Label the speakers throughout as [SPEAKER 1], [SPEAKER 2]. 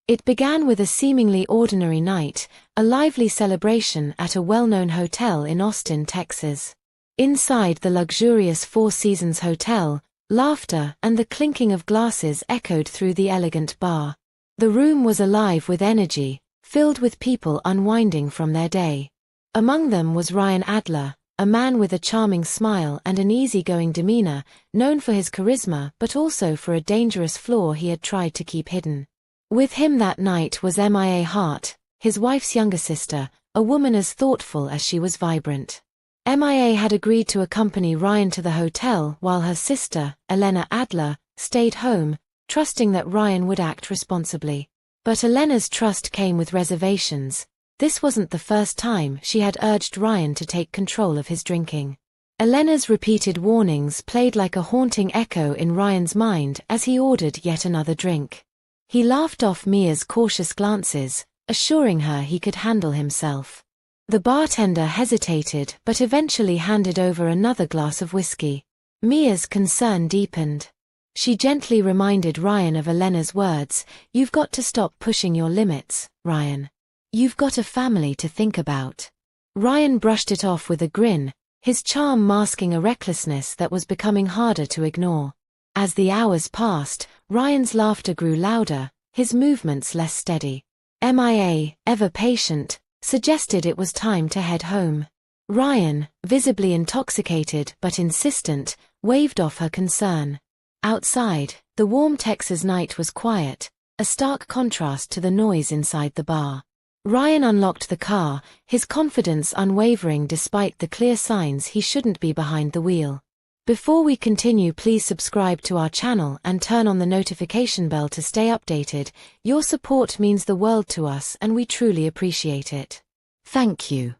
[SPEAKER 1] It began with a seemingly ordinary night, a lively celebration at a well-known hotel in Austin, Texas. Inside the luxurious Four Seasons Hotel, laughter and the clinking of glasses echoed through the elegant bar. The room was alive with energy, filled with people unwinding from their day. Among them was Ryan Adler, a man with a charming smile and an easygoing demeanor, known for his charisma but also for a dangerous flaw he had tried to keep hidden. With him that night was Mia Hart, his wife's younger sister, a woman as thoughtful as she was vibrant. Mia had agreed to accompany Ryan to the hotel while her sister, Elena Adler, stayed home, trusting that Ryan would act responsibly. But Elena's trust came with reservations. This wasn't the first time she had urged Ryan to take control of his drinking. Elena's repeated warnings played like a haunting echo in Ryan's mind as he ordered yet another drink. He laughed off Mia's cautious glances, assuring her he could handle himself. The bartender hesitated but eventually handed over another glass of whiskey. Mia's concern deepened. She gently reminded Ryan of Elena's words, "You've got to stop pushing your limits, Ryan. You've got a family to think about." Ryan brushed it off with a grin, his charm masking a recklessness that was becoming harder to ignore. As the hours passed, Ryan's laughter grew louder, his movements less steady. Mia, ever patient, suggested it was time to head home. Ryan, visibly intoxicated but insistent, waved off her concern. Outside, the warm Texas night was quiet, a stark contrast to the noise inside the bar. Ryan unlocked the car, his confidence unwavering despite the clear signs he shouldn't be behind the wheel. Before we continue, please subscribe to our channel and turn on the notification bell to stay updated. Your support means the world to us and we truly appreciate it. Thank you.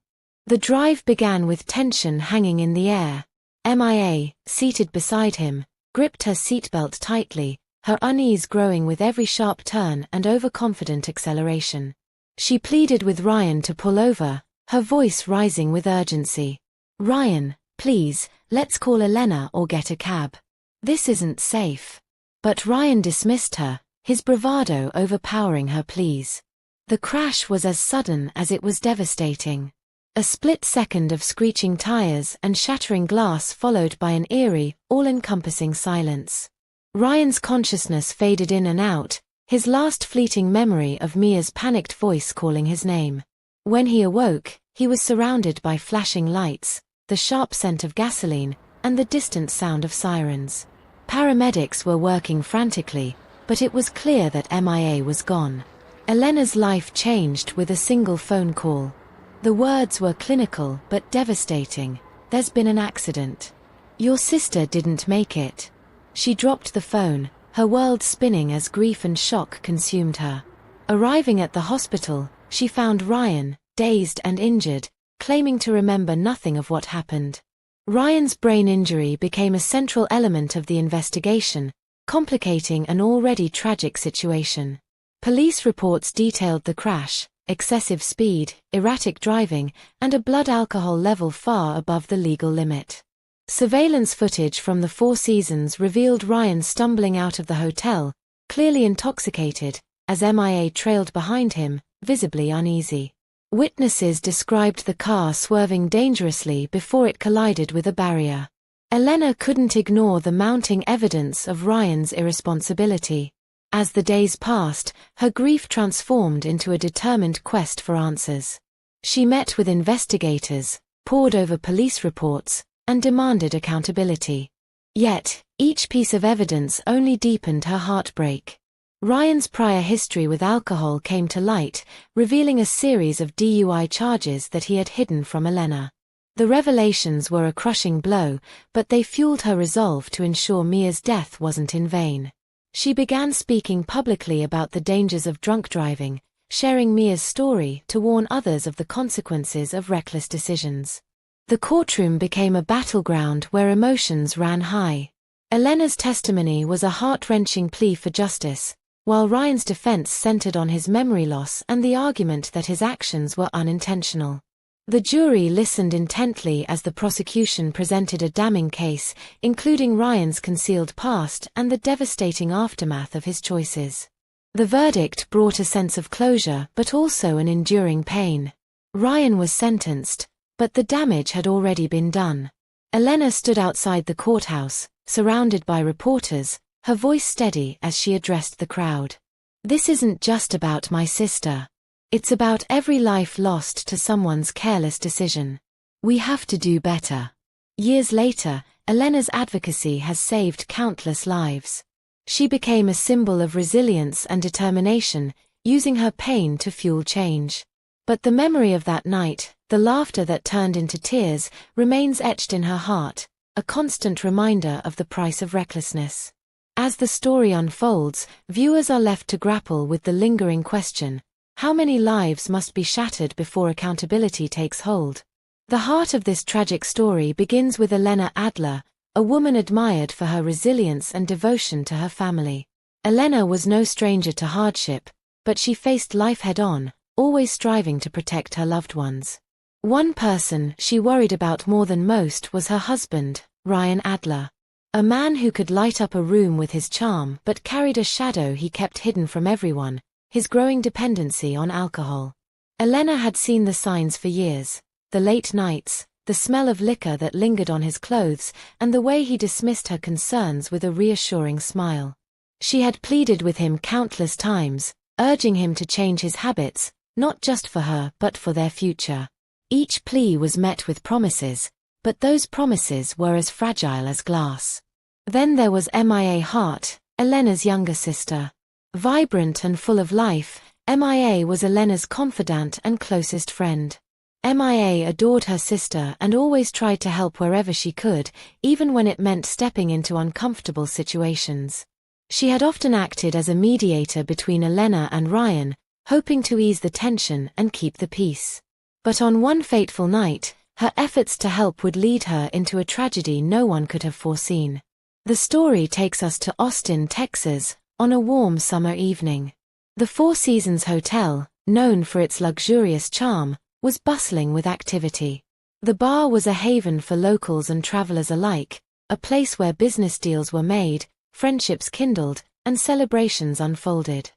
[SPEAKER 1] The drive began with tension hanging in the air. Mia, seated beside him, gripped her seatbelt tightly, her unease growing with every sharp turn and overconfident acceleration. She pleaded with Ryan to pull over, her voice rising with urgency. "Ryan, please, let's call Elena or get a cab. This isn't safe." But Ryan dismissed her, his bravado overpowering her pleas. The crash was as sudden as it was devastating. A split second of screeching tires and shattering glass followed by an eerie, all-encompassing silence. Ryan's consciousness faded in and out, his last fleeting memory of Mia's panicked voice calling his name. When he awoke, he was surrounded by flashing lights, the sharp scent of gasoline, and the distant sound of sirens. Paramedics were working frantically, but it was clear that Mia was gone. Elena's life changed with a single phone call. The words were clinical but devastating. "There's been an accident. Your sister didn't make it." She dropped the phone, her world spinning as grief and shock consumed her. Arriving at the hospital, she found Ryan, dazed and injured, claiming to remember nothing of what happened. Ryan's brain injury became a central element of the investigation, complicating an already tragic situation. Police reports detailed the crash, excessive speed, erratic driving, and a blood alcohol level far above the legal limit. Surveillance footage from the Four Seasons revealed Ryan stumbling out of the hotel, clearly intoxicated, as Mia trailed behind him, visibly uneasy. Witnesses described the car swerving dangerously before it collided with a barrier. Elena couldn't ignore the mounting evidence of Ryan's irresponsibility. As the days passed, her grief transformed into a determined quest for answers. She met with investigators, pored over police reports, and demanded accountability. Yet, each piece of evidence only deepened her heartbreak. Ryan's prior history with alcohol came to light, revealing a series of DUI charges that he had hidden from Elena. The revelations were a crushing blow, but they fueled her resolve to ensure Mia's death wasn't in vain. She began speaking publicly about the dangers of drunk driving, sharing Mia's story to warn others of the consequences of reckless decisions. The courtroom became a battleground where emotions ran high. Elena's testimony was a heart-wrenching plea for justice, while Ryan's defense centered on his memory loss and the argument that his actions were unintentional. The jury listened intently as the prosecution presented a damning case, including Ryan's concealed past and the devastating aftermath of his choices. The verdict brought a sense of closure but also an enduring pain. Ryan was sentenced, but the damage had already been done. Elena stood outside the courthouse, surrounded by reporters, her voice steady as she addressed the crowd. "This isn't just about my sister. It's about every life lost to someone's careless decision. We have to do better." Years later, Elena's advocacy has saved countless lives. She became a symbol of resilience and determination, using her pain to fuel change. But the memory of that night, the laughter that turned into tears, remains etched in her heart, a constant reminder of the price of recklessness. As the story unfolds, viewers are left to grapple with the lingering question: how many lives must be shattered before accountability takes hold? The heart of this tragic story begins with Elena Adler, a woman admired for her resilience and devotion to her family. Elena was no stranger to hardship, but she faced life head-on, always striving to protect her loved ones. One person she worried about more than most was her husband, Ryan Adler. A man who could light up a room with his charm but carried a shadow he kept hidden from everyone: his growing dependency on alcohol. Elena had seen the signs for years: the late nights, the smell of liquor that lingered on his clothes, and the way he dismissed her concerns with a reassuring smile. She had pleaded with him countless times, urging him to change his habits, not just for her but for their future. Each plea was met with promises, but those promises were as fragile as glass. Then there was Mia Hart, Elena's younger sister. Vibrant and full of life, Mia was Elena's confidant and closest friend. Mia adored her sister and always tried to help wherever she could, even when it meant stepping into uncomfortable situations. She had often acted as a mediator between Elena and Ryan, hoping to ease the tension and keep the peace. But on one fateful night, her efforts to help would lead her into a tragedy no one could have foreseen. The story takes us to Austin, Texas, on a warm summer evening. The Four Seasons Hotel, known for its luxurious charm, was bustling with activity. The bar was a haven for locals and travelers alike, a place where business deals were made, friendships kindled, and celebrations unfolded.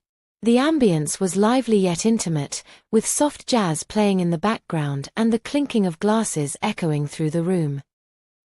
[SPEAKER 1] The ambience was lively yet intimate, with soft jazz playing in the background and the clinking of glasses echoing through the room.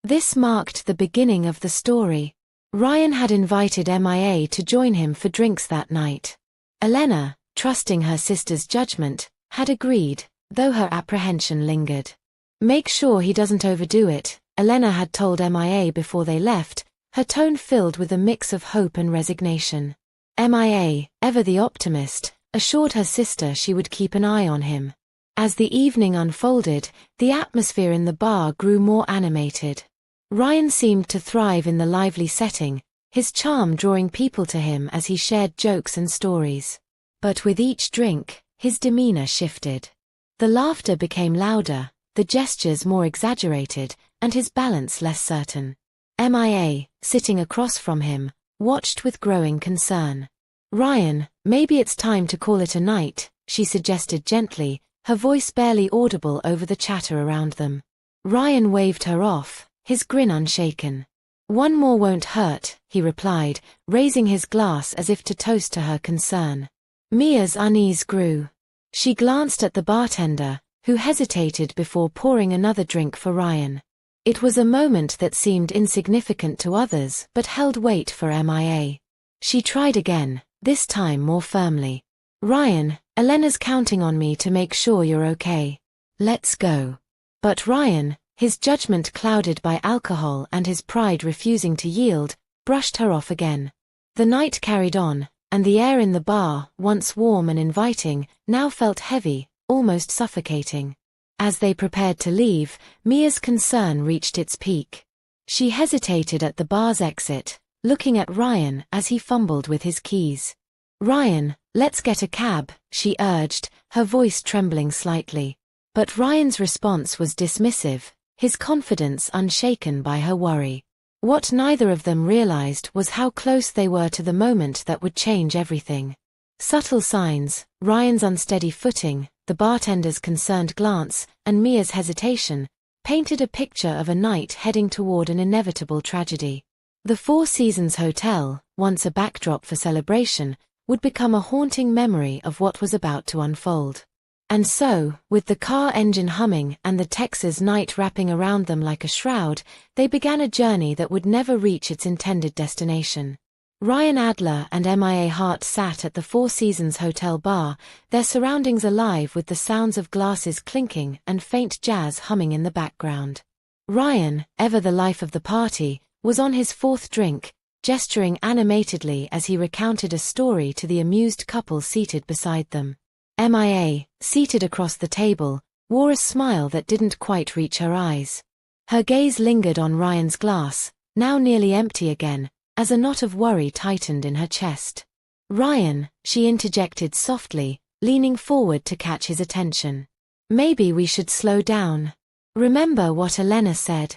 [SPEAKER 1] This marked the beginning of the story. Ryan had invited Mia to join him for drinks that night. Elena, trusting her sister's judgment, had agreed, though her apprehension lingered. "Make sure he doesn't overdo it," Elena had told Mia before they left, her tone filled with a mix of hope and resignation. Mia, ever the optimist, assured her sister she would keep an eye on him. As the evening unfolded, the atmosphere in the bar grew more animated. Ryan seemed to thrive in the lively setting, his charm drawing people to him as he shared jokes and stories. But with each drink, his demeanor shifted. The laughter became louder, the gestures more exaggerated, and his balance less certain. Mia, sitting across from him, watched with growing concern. "Ryan, maybe it's time to call it a night," she suggested gently, her voice barely audible over the chatter around them. Ryan waved her off, his grin unshaken. "One more won't hurt," he replied, raising his glass as if to toast to her concern. Mia's unease grew. She glanced at the bartender, who hesitated before pouring another drink for Ryan. It was a moment that seemed insignificant to others but held weight for Mia. She tried again, this time more firmly. "Ryan, Elena's counting on me to make sure you're okay. Let's go." But Ryan, his judgment clouded by alcohol and his pride refusing to yield, brushed her off again. The night carried on, and the air in the bar, once warm and inviting, now felt heavy, almost suffocating. As they prepared to leave, Mia's concern reached its peak. She hesitated at the bar's exit, looking at Ryan as he fumbled with his keys. "Ryan, let's get a cab," she urged, her voice trembling slightly. But Ryan's response was dismissive, his confidence unshaken by her worry. What neither of them realized was how close they were to the moment that would change everything. Subtle signs, Ryan's unsteady footing, the bartender's concerned glance, and Mia's hesitation, painted a picture of a night heading toward an inevitable tragedy. The Four Seasons Hotel, once a backdrop for celebration, would become a haunting memory of what was about to unfold. And so, with the car engine humming and the Texas night wrapping around them like a shroud, they began a journey that would never reach its intended destination. Ryan Adler and MIA Hart sat at the Four Seasons Hotel bar, their surroundings alive with the sounds of glasses clinking and faint jazz humming in the background. Ryan, ever the life of the party, was on his fourth drink, gesturing animatedly as he recounted a story to the amused couple seated beside them. MIA, seated across the table, wore a smile that didn't quite reach her eyes. Her gaze lingered on Ryan's glass, now nearly empty again, as a knot of worry tightened in her chest. "Ryan," she interjected softly, leaning forward to catch his attention. "Maybe we should slow down. Remember what Elena said."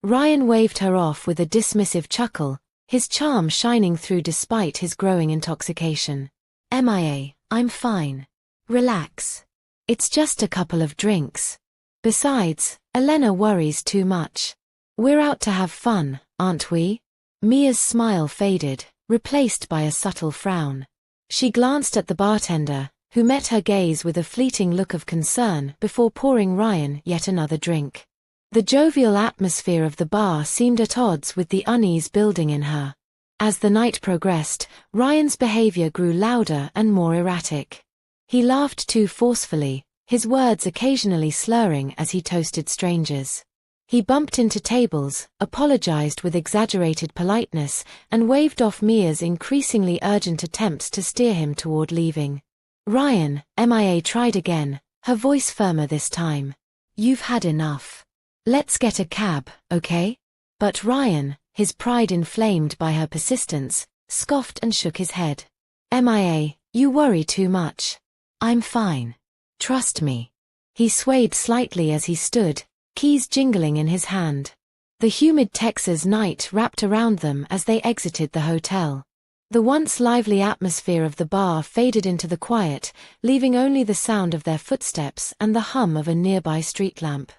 [SPEAKER 1] Ryan waved her off with a dismissive chuckle, his charm shining through despite his growing intoxication. "MIA, I'm fine. Relax. It's just a couple of drinks. Besides, Elena worries too much. We're out to have fun, aren't we?" Mia's smile faded, replaced by a subtle frown. She glanced at the bartender, who met her gaze with a fleeting look of concern before pouring Ryan yet another drink. The jovial atmosphere of the bar seemed at odds with the unease building in her. As the night progressed, Ryan's behavior grew louder and more erratic. He laughed too forcefully, his words occasionally slurring as he toasted strangers. He bumped into tables, apologized with exaggerated politeness, and waved off Mia's increasingly urgent attempts to steer him toward leaving. "Ryan," MIA tried again, her voice firmer this time. "You've had enough. Let's get a cab, okay?" But Ryan, his pride inflamed by her persistence, scoffed and shook his head. "MIA, you worry too much. I'm fine. Trust me." He swayed slightly as he stood, keys jingling in his hand. The humid Texas night wrapped around them as they exited the hotel. The once lively atmosphere of the bar faded into the quiet, leaving only the sound of their footsteps and the hum of a nearby street lamp.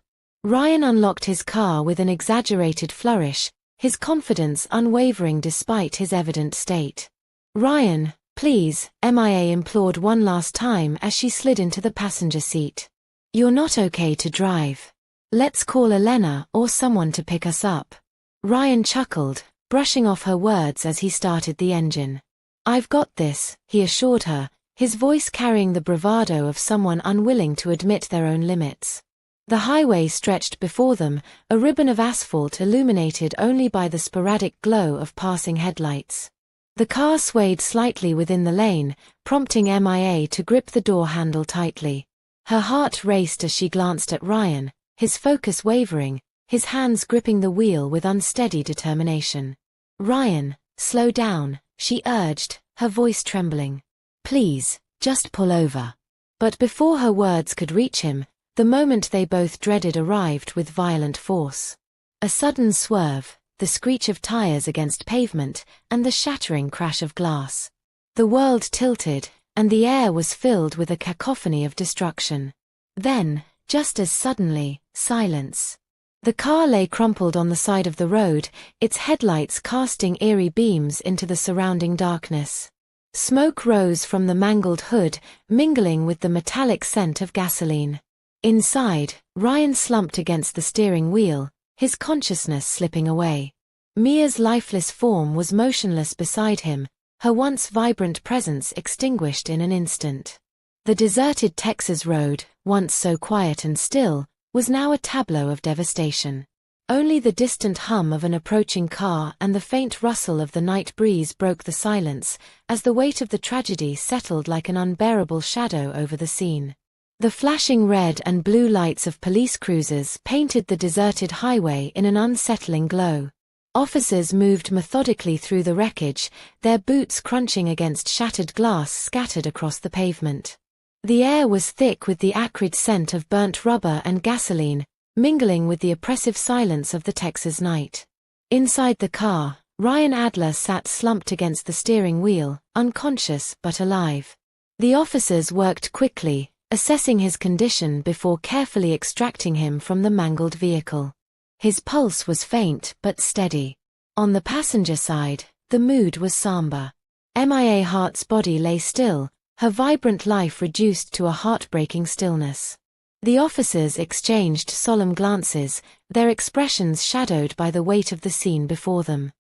[SPEAKER 1] Ryan unlocked his car with an exaggerated flourish, his confidence unwavering despite his evident state. "Ryan, please," MIA implored one last time as she slid into the passenger seat. "You're not okay to drive. Let's call Elena or someone to pick us up." Ryan chuckled, brushing off her words as he started the engine. "I've got this," he assured her, his voice carrying the bravado of someone unwilling to admit their own limits. The highway stretched before them, a ribbon of asphalt illuminated only by the sporadic glow of passing headlights. The car swayed slightly within the lane, prompting MIA to grip the door handle tightly. Her heart raced as she glanced at Ryan, his focus wavering, his hands gripping the wheel with unsteady determination. "Ryan, slow down," she urged, her voice trembling. "Please, just pull over." But before her words could reach him, the moment they both dreaded arrived with violent force. A sudden swerve, the screech of tires against pavement, and the shattering crash of glass. The world tilted, and the air was filled with a cacophony of destruction. Then, just as suddenly, silence. The car lay crumpled on the side of the road, its headlights casting eerie beams into the surrounding darkness. Smoke rose from the mangled hood, mingling with the metallic scent of gasoline. Inside, Ryan slumped against the steering wheel, his consciousness slipping away. Mia's lifeless form was motionless beside him, her once vibrant presence extinguished in an instant. The deserted Texas road, once so quiet and still, was now a tableau of devastation. Only the distant hum of an approaching car and the faint rustle of the night breeze broke the silence, as the weight of the tragedy settled like an unbearable shadow over the scene. The flashing red and blue lights of police cruisers painted the deserted highway in an unsettling glow. Officers moved methodically through the wreckage, their boots crunching against shattered glass scattered across the pavement. The air was thick with the acrid scent of burnt rubber and gasoline, mingling with the oppressive silence of the Texas night. Inside the car, Ryan Adler sat slumped against the steering wheel, unconscious but alive. The officers worked quickly, assessing his condition before carefully extracting him from the mangled vehicle. His pulse was faint but steady. On the passenger side, the mood was somber. MIA Hart's body lay still, her vibrant life reduced to a heartbreaking stillness. The officers exchanged solemn glances, their expressions shadowed by the weight of the scene before them.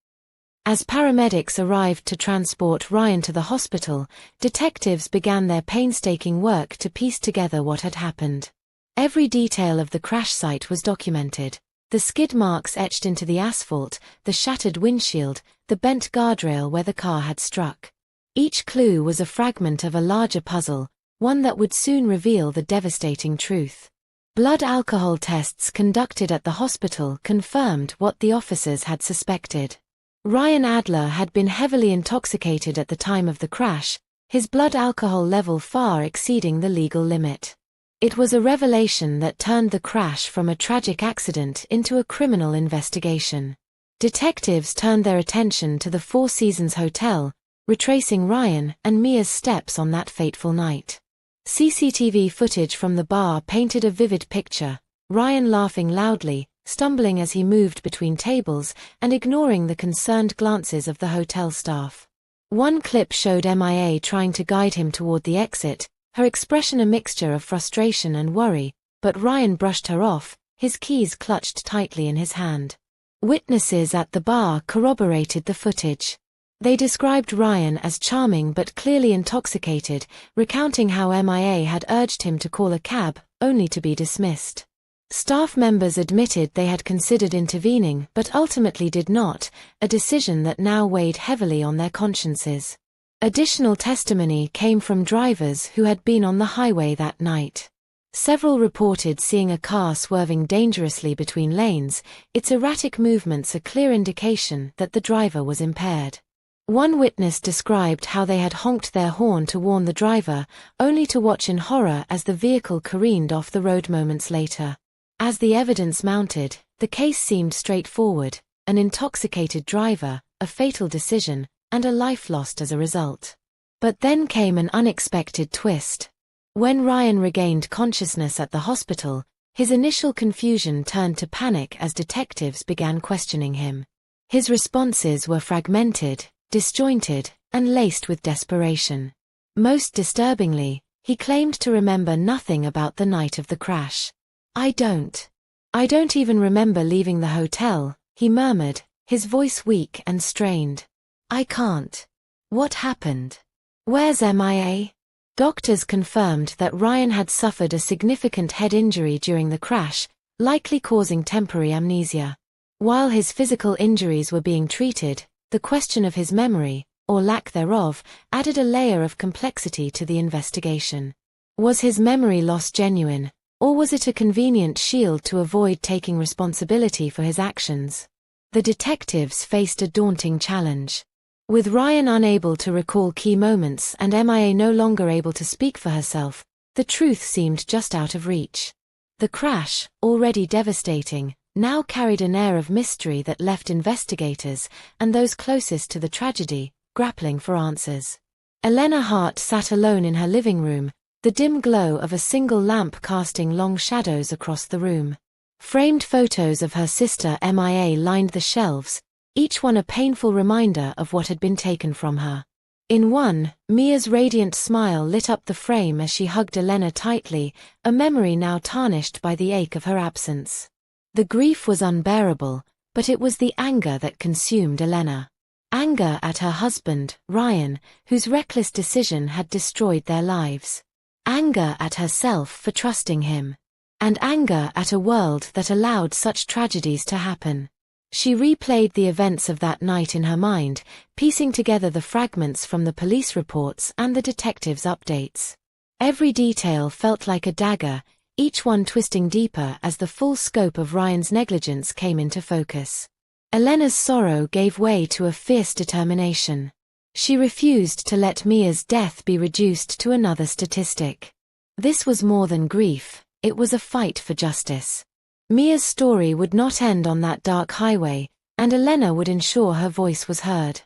[SPEAKER 1] As paramedics arrived to transport Ryan to the hospital, detectives began their painstaking work to piece together what had happened. Every detail of the crash site was documented. The skid marks etched into the asphalt, the shattered windshield, the bent guardrail where the car had struck. Each clue was a fragment of a larger puzzle, one that would soon reveal the devastating truth. Blood alcohol tests conducted at the hospital confirmed what the officers had suspected. Ryan Adler had been heavily intoxicated at the time of the crash, his blood alcohol level far exceeding the legal limit. It was a revelation that turned the crash from a tragic accident into a criminal investigation. Detectives turned their attention to the Four Seasons Hotel, retracing Ryan and Mia's steps on that fateful night. CCTV footage from the bar painted a vivid picture, Ryan laughing loudly, stumbling as he moved between tables, and ignoring the concerned glances of the hotel staff. One clip showed MIA trying to guide him toward the exit, her expression a mixture of frustration and worry, but Ryan brushed her off, his keys clutched tightly in his hand. Witnesses at the bar corroborated the footage. They described Ryan as charming but clearly intoxicated, recounting how MIA had urged him to call a cab, only to be dismissed. Staff members admitted they had considered intervening but ultimately did not, a decision that now weighed heavily on their consciences. Additional testimony came from drivers who had been on the highway that night. Several reported seeing a car swerving dangerously between lanes, its erratic movements a clear indication that the driver was impaired. One witness described how they had honked their horn to warn the driver, only to watch in horror as the vehicle careened off the road moments later. As the evidence mounted, the case seemed straightforward: an intoxicated driver, a fatal decision, and a life lost as a result. But then came an unexpected twist. When Ryan regained consciousness at the hospital, his initial confusion turned to panic as detectives began questioning him. His responses were fragmented, disjointed, and laced with desperation. Most disturbingly, he claimed to remember nothing about the night of the crash. I don't even remember leaving the hotel," he murmured, his voice weak and strained. "I can't. What happened? Where's MIA?" Doctors confirmed that Ryan had suffered a significant head injury during the crash, likely causing temporary amnesia. While his physical injuries were being treated, the question of his memory, or lack thereof, added a layer of complexity to the investigation. Was his memory loss genuine, or was it a convenient shield to avoid taking responsibility for his actions? The detectives faced a daunting challenge. With Ryan unable to recall key moments and MIA no longer able to speak for herself, the truth seemed just out of reach. The crash, already devastating, now carried an air of mystery that left investigators, and those closest to the tragedy, grappling for answers. Elena Hart sat alone in her living room, the dim glow of a single lamp casting long shadows across the room. Framed photos of her sister MIA lined the shelves, each one a painful reminder of what had been taken from her. In one, Mia's radiant smile lit up the frame as she hugged Elena tightly, a memory now tarnished by the ache of her absence. The grief was unbearable, but it was the anger that consumed Elena. Anger at her husband, Ryan, whose reckless decision had destroyed their lives. Anger at herself for trusting him. And anger at a world that allowed such tragedies to happen. She replayed the events of that night in her mind, piecing together the fragments from the police reports and the detectives' updates. Every detail felt like a dagger, each one twisting deeper as the full scope of Ryan's negligence came into focus. Elena's sorrow gave way to a fierce determination. She refused to let Mia's death be reduced to another statistic. This was more than grief, it was a fight for justice. Mia's story would not end on that dark highway, and Elena would ensure her voice was heard.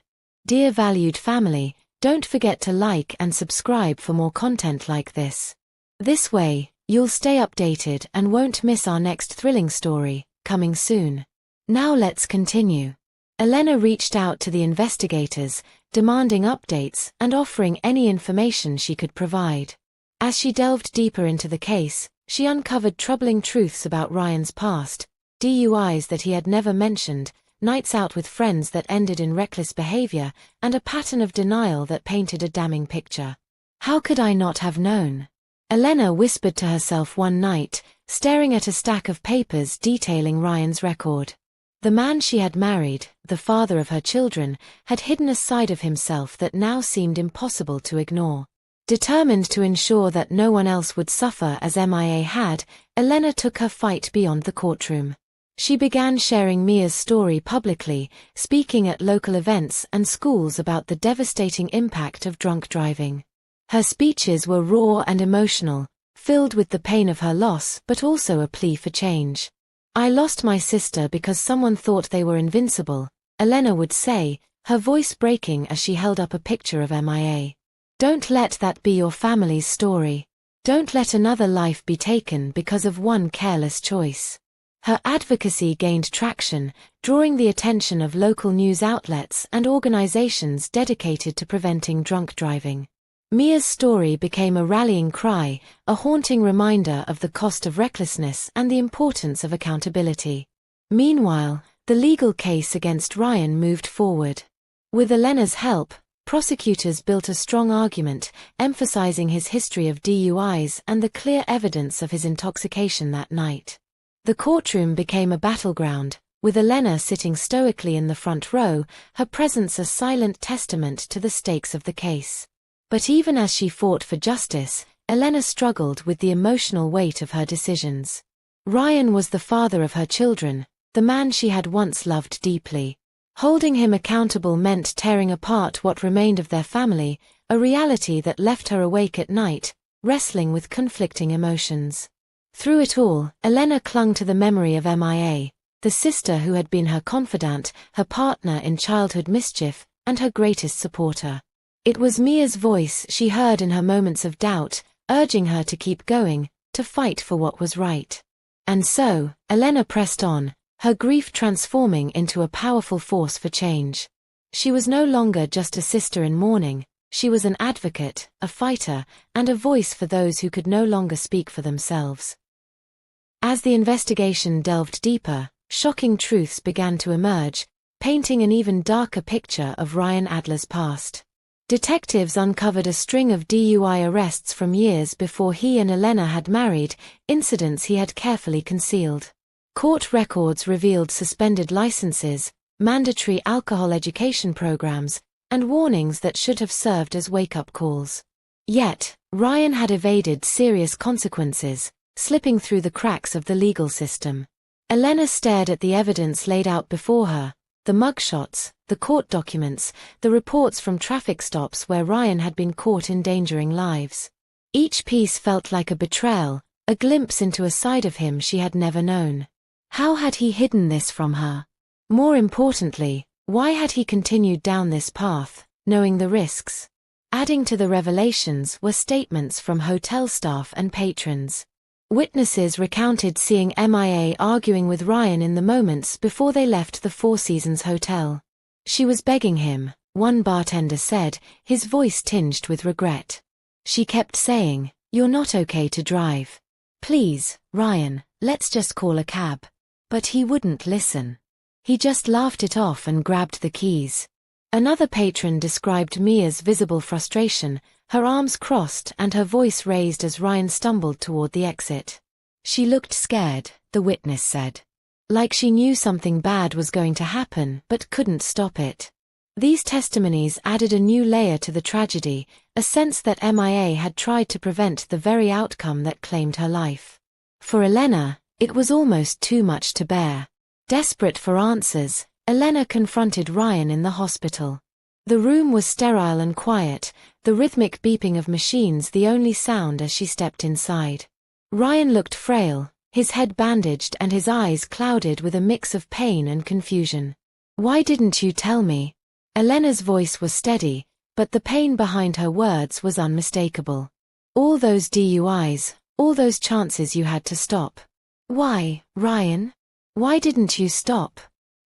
[SPEAKER 1] Dear valued family, don't forget to like and subscribe for more content like this. This way, you'll stay updated and won't miss our next thrilling story, coming soon. Now let's continue. Elena reached out to the investigators, demanding updates and offering any information she could provide. As she delved deeper into the case, she uncovered troubling truths about Ryan's past, DUIs that he had never mentioned, nights out with friends that ended in reckless behavior, and a pattern of denial that painted a damning picture. How could I not have known? Elena whispered to herself one night, staring at a stack of papers detailing Ryan's record. The man she had married, the father of her children, had hidden a side of himself that now seemed impossible to ignore. Determined to ensure that no one else would suffer as MIA had, Elena took her fight beyond the courtroom. She began sharing Mia's story publicly, speaking at local events and schools about the devastating impact of drunk driving. Her speeches were raw and emotional, filled with the pain of her loss but also a plea for change. "I lost my sister because someone thought they were invincible," Elena would say, her voice breaking as she held up a picture of MIA. "Don't let that be your family's story. Don't let another life be taken because of one careless choice." Her advocacy gained traction, drawing the attention of local news outlets and organizations dedicated to preventing drunk driving. Mia's story became a rallying cry, a haunting reminder of the cost of recklessness and the importance of accountability. Meanwhile, the legal case against Ryan moved forward. With Elena's help, prosecutors built a strong argument, emphasizing his history of DUIs and the clear evidence of his intoxication that night. The courtroom became a battleground, with Elena sitting stoically in the front row, her presence a silent testament to the stakes of the case. But even as she fought for justice, Elena struggled with the emotional weight of her decisions. Ryan was the father of her children, the man she had once loved deeply. Holding him accountable meant tearing apart what remained of their family, a reality that left her awake at night, wrestling with conflicting emotions. Through it all, Elena clung to the memory of MIA, the sister who had been her confidant, her partner in childhood mischief, and her greatest supporter. It was Mia's voice she heard in her moments of doubt, urging her to keep going, to fight for what was right. And so, Elena pressed on, her grief transforming into a powerful force for change. She was no longer just a sister in mourning, she was an advocate, a fighter, and a voice for those who could no longer speak for themselves. As the investigation delved deeper, shocking truths began to emerge, painting an even darker picture of Ryan Adler's past. Detectives uncovered a string of DUI arrests from years before he and Elena had married, incidents he had carefully concealed. Court records revealed suspended licenses, mandatory alcohol education programs, and warnings that should have served as wake-up calls. Yet, Ryan had evaded serious consequences, slipping through the cracks of the legal system. Elena stared at the evidence laid out before her, the mugshots, the court documents, the reports from traffic stops where Ryan had been caught endangering lives. Each piece felt like a betrayal, a glimpse into a side of him she had never known. How had he hidden this from her? More importantly, why had he continued down this path, knowing the risks? Adding to the revelations were statements from hotel staff and patrons. Witnesses recounted seeing MIA arguing with Ryan in the moments before they left the Four Seasons Hotel. She was begging him, one bartender said, his voice tinged with regret. She kept saying, "You're not okay to drive. Please, Ryan, let's just call a cab." But he wouldn't listen. He just laughed it off and grabbed the keys. Another patron described Mia's visible frustration, her arms crossed and her voice raised as Ryan stumbled toward the exit. She looked scared, the witness said. Like she knew something bad was going to happen but couldn't stop it. These testimonies added a new layer to the tragedy, a sense that MIA had tried to prevent the very outcome that claimed her life. For Elena, it was almost too much to bear. Desperate for answers, Elena confronted Ryan in the hospital. The room was sterile and quiet, the rhythmic beeping of machines the only sound as she stepped inside. Ryan looked frail, his head bandaged and his eyes clouded with a mix of pain and confusion. "Why didn't you tell me?" Elena's voice was steady, but the pain behind her words was unmistakable. "All those DUIs, all those chances you had to stop. Why, Ryan? Why didn't you stop?"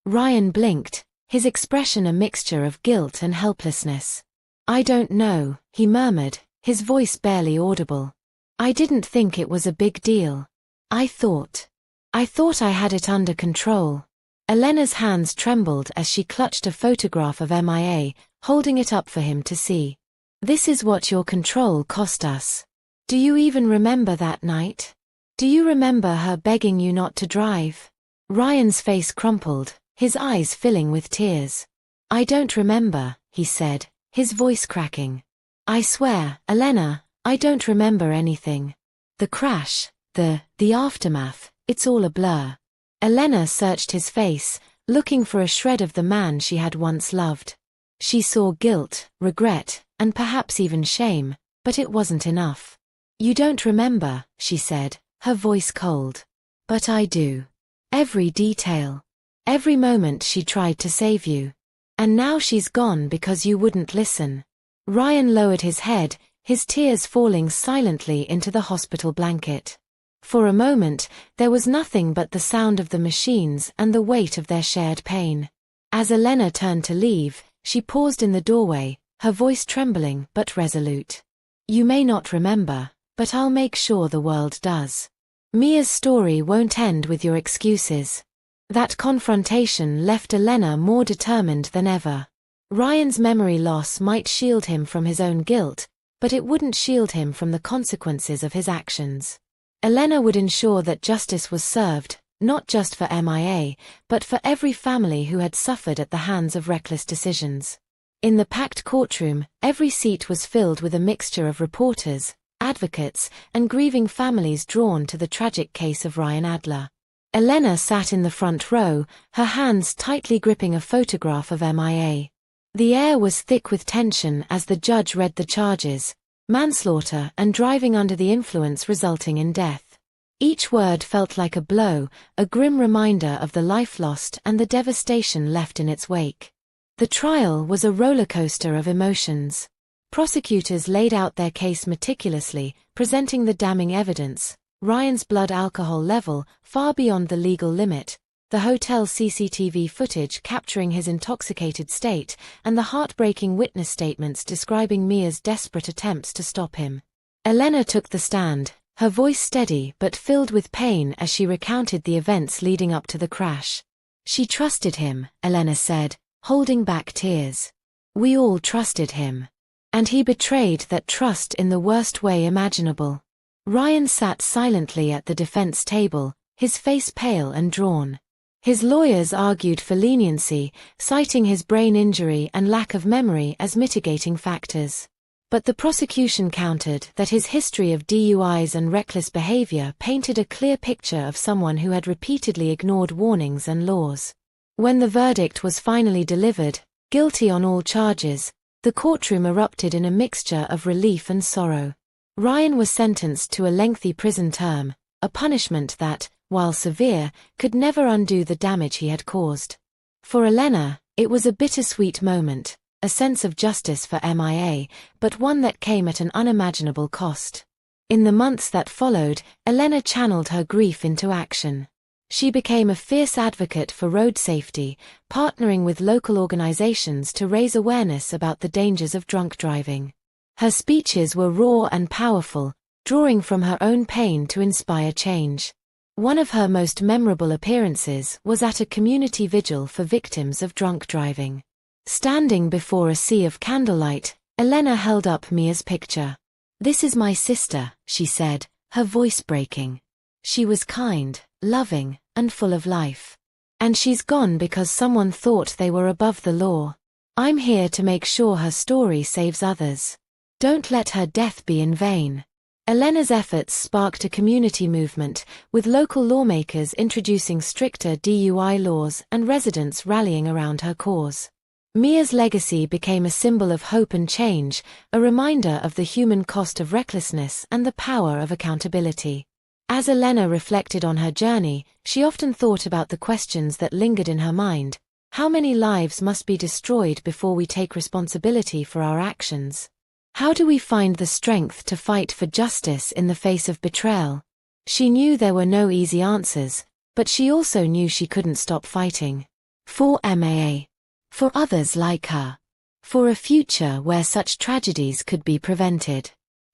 [SPEAKER 1] Ryan blinked, his expression a mixture of guilt and helplessness. "I don't know," he murmured, his voice barely audible. "I didn't think it was a big deal. I thought I had it under control." Elena's hands trembled as she clutched a photograph of MIA, holding it up for him to see. "This is what your control cost us. Do you even remember that night? Do you remember her begging you not to drive?" Ryan's face crumpled, his eyes filling with tears. "I don't remember," he said, his voice cracking. "I swear, Elena, I don't remember anything. The crash, the aftermath, it's all a blur." Elena searched his face, looking for a shred of the man she had once loved. She saw guilt, regret, and perhaps even shame, but it wasn't enough. "You don't remember," she said, her voice cold. "But I do. Every detail. Every moment she tried to save you. And now she's gone because you wouldn't listen." Ryan lowered his head, his tears falling silently into the hospital blanket. For a moment, there was nothing but the sound of the machines and the weight of their shared pain. As Elena turned to leave, she paused in the doorway, her voice trembling but resolute. "You may not remember, but I'll make sure the world does. Mia's story won't end with your excuses." That confrontation left Elena more determined than ever. Ryan's memory loss might shield him from his own guilt, but it wouldn't shield him from the consequences of his actions. Elena would ensure that justice was served, not just for MIA, but for every family who had suffered at the hands of reckless decisions. In the packed courtroom, every seat was filled with a mixture of reporters, advocates, and grieving families drawn to the tragic case of Ryan Adler. Elena sat in the front row, her hands tightly gripping a photograph of MIA. The air was thick with tension as the judge read the charges: manslaughter and driving under the influence resulting in death. Each word felt like a blow, a grim reminder of the life lost and the devastation left in its wake. The trial was a roller coaster of emotions. Prosecutors laid out their case meticulously, presenting the damning evidence: Ryan's blood alcohol level far beyond the legal limit, the hotel CCTV footage capturing his intoxicated state, and the heartbreaking witness statements describing Mia's desperate attempts to stop him. Elena took the stand, her voice steady but filled with pain as she recounted the events leading up to the crash. "She trusted him," Elena said, holding back tears. "We all trusted him. And he betrayed that trust in the worst way imaginable." Ryan sat silently at the defense table, his face pale and drawn. His lawyers argued for leniency, citing his brain injury and lack of memory as mitigating factors. But the prosecution countered that his history of DUIs and reckless behavior painted a clear picture of someone who had repeatedly ignored warnings and laws. When the verdict was finally delivered, guilty on all charges, the courtroom erupted in a mixture of relief and sorrow. Ryan was sentenced to a lengthy prison term, a punishment that, while severe, could never undo the damage he had caused. For Elena, it was a bittersweet moment, a sense of justice for MIA, but one that came at an unimaginable cost. In the months that followed, Elena channeled her grief into action. She became a fierce advocate for road safety, partnering with local organizations to raise awareness about the dangers of drunk driving. Her speeches were raw and powerful, drawing from her own pain to inspire change. One of her most memorable appearances was at a community vigil for victims of drunk driving. Standing before a sea of candlelight, Elena held up Mia's picture. "This is my sister," she said, her voice breaking. "She was kind, loving, and full of life. And she's gone because someone thought they were above the law. I'm here to make sure her story saves others. Don't let her death be in vain." Elena's efforts sparked a community movement, with local lawmakers introducing stricter DUI laws and residents rallying around her cause. Mia's legacy became a symbol of hope and change, a reminder of the human cost of recklessness and the power of accountability. As Elena reflected on her journey, she often thought about the questions that lingered in her mind. How many lives must be destroyed before we take responsibility for our actions? How do we find the strength to fight for justice in the face of betrayal? She knew there were no easy answers, but she also knew she couldn't stop fighting. For MIA. For others like her. For a future where such tragedies could be prevented.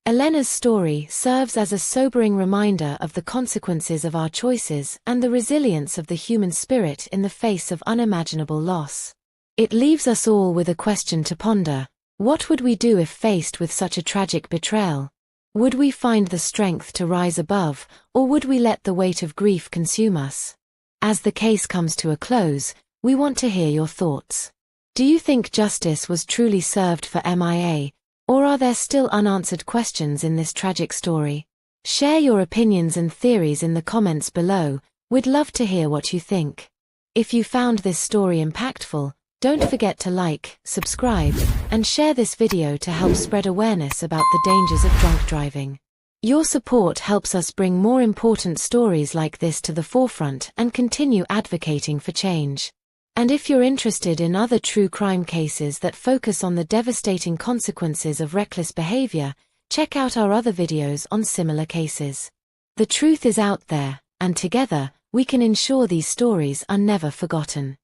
[SPEAKER 1] Elena's story serves as a sobering reminder of the consequences of our choices and the resilience of the human spirit in the face of unimaginable loss. It leaves us all with a question to ponder. What would we do if faced with such a tragic betrayal? Would we find the strength to rise above, or would we let the weight of grief consume us? As the case comes to a close, we want to hear your thoughts. Do you think justice was truly served for MIA? Or are there still unanswered questions in this tragic story? Share your opinions and theories in the comments below. We'd love to hear what you think. If you found this story impactful, don't forget to like, subscribe, and share this video to help spread awareness about the dangers of drunk driving. Your support helps us bring more important stories like this to the forefront and continue advocating for change. And if you're interested in other true crime cases that focus on the devastating consequences of reckless behavior, check out our other videos on similar cases. The truth is out there, and together, we can ensure these stories are never forgotten.